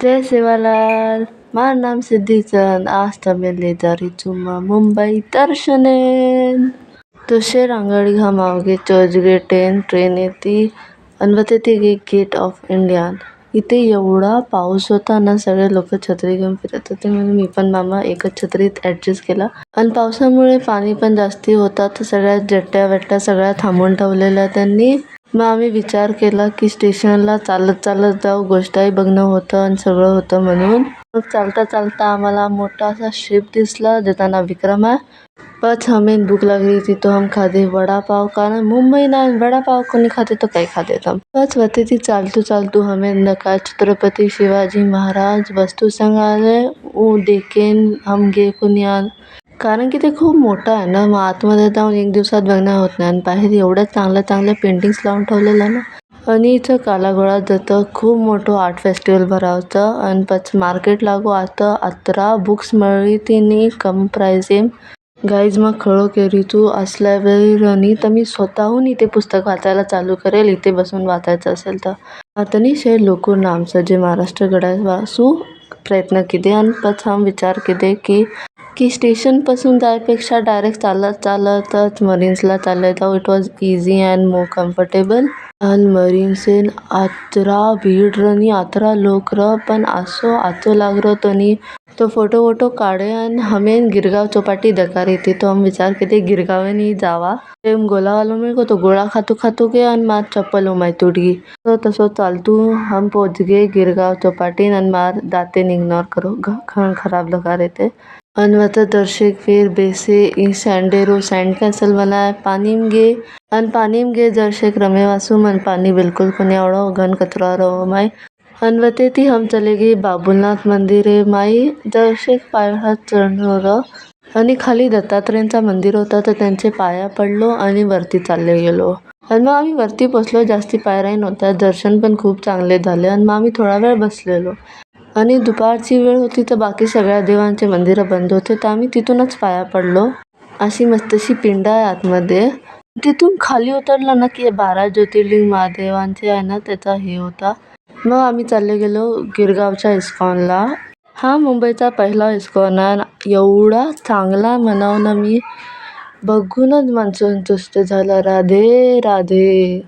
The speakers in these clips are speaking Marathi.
जय सेवालाल, मार नाम सिद्धीचंद, आज तमेले जारी चुम्मा मुंबई दर्शनेन. तुषेर आंगडी घामावगे चर्चगेट ट्रेन येते आणि ती गेट ऑफ इंडिया. इथे एवढा पाऊस होता ना, सगळे लोक छत्री घेऊन फिरत होते, म्हणून मी पण मामा एकच छत्रीत ऍडजस्ट केला. आणि पावसामुळे पाणी पण जास्ती होता, तर सगळ्या जट्ट्या वट्ट्या सगळ्या थांबवून ठेवलेल्या त्यांनी. मग आम्ही विचार केला की स्टेशनला चालत चालत जाऊ, गोष्टही बघणं होतं आणि सगळं होतं म्हणून. मग चालता चालता आम्हाला मोठा असा शिप दिसला ज्याचं नाव विक्रम आहे. बस हमें भूक लग रही थी तो हम खाते वड़ा पाव, कारण मुंबई ना वड़ा पाव कोणी खाते तो काही खाते हम. बस होते ती चालतू चालतू हमें नका छत्रपती शिवाजी महाराज वस्तू संग्रहालय देखेन हम गे पुण्यान. कारण की ते खूप मोठं आहे ना, मग आतमध्ये जाऊन एक दिवसात बघणं होत नाही आणि बाहेर एवढ्या चांगल्या चांगल्या पेंटिंग्स लावून ठेवलेल्या ना. आणि इथं कालाघोडा जातं खूप मोठं आर्ट फेस्टिवल भरावतं आणि पच मार्केट लागू आता 11 बुक्स मिळली तिने कम प्राइस. गाईज मग खळो केरी तू असल्या वेळी तर मी स्वतःहून इथे पुस्तक वाचायला चालू करेल, इथे बसून वाचायचं असेल तर. आतनी शे लोकून आमचं जे महाराष्ट्र गडाय वाचू प्रयत्न केले आणि पच हम विचार केले की स्टेशनपासून जायपेक्षा डायरेक्ट चालतच मरीन्सला चालले जाऊ. It was easy and more comfortable. आणि मरीन्सेन अतरा भीड रनी, अतरा लोक र, पण असो आचो लागरो तनी तो फोटो वोटो काढे आणि हमें गिरगाव चौपाटी दकारी थी. तो हम विचार केले गिरगाव नहीं जावा. गोला वालों में को तो गोळा खातू खातू के आणि मार चप्पल माय तुट गई. तो तसो चालतू हम पहुंच गए गिरगाव चौपाटी आणि मार दाते इग्नोर करो खराब लगा रहे थे. अनवत दर्शक फिर बेसे इन सैंडेरो सैंड कैसल बनाए पानी में गे दर्शक रमे वासु मन पानी बिल्कुल कोनी आवड़ो घन कचरा रहो माई. अनवते ती हम चले गए बाबुलनाथ मंदिर माई. दर्शक पायऱ्या चढलो आणि खाली दत्तात्रेयांचा मंदिर होता, तर त्यांचे पाया पडलो आणि वरती चालले गेलो. आणि मग आम्ही वरती पोचलो, जास्ती पायऱ्या नव्हत्या, दर्शन पण खूप चांगले झाले. आणि मग आम्ही थोडा वेळ बसलेलो आणि दुपारची वेळ होती तर बाकी सगळ्या देवांचे मंदिरं बंद होते, तर आम्ही तिथूनच पाया पडलो. अशी मस्तशी पिंड आहे आतमध्ये. तिथून खाली उतरलं ना की 12 ज्योतिर्लिंग महादेवांचे आहे ना, त्याचा हे होता. मग आम्ही चालले गेलो गिरगावच्या इस्कॉनला. हा मुंबईचा पहिला इस्कॉन आहे. एवढा चांगला म्हणाव ना, मी बघूनच मन संतुष्ट झालं. राधे राधे.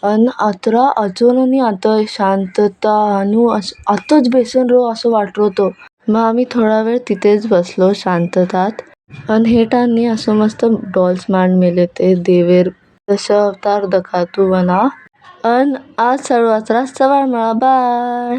आणि अतरा अजूनही आता शांतता आणि आताच बेसन रो असं वाटत होतं. मग आम्ही थोडा वेळ तिथेच बसलो शांततात. आणि हेटांनी असं मस्त डॉल्स मांडलेले ते देवेर दशावतार दखातू बना. आणि आज सर्वांचा सवाळ मला बाय.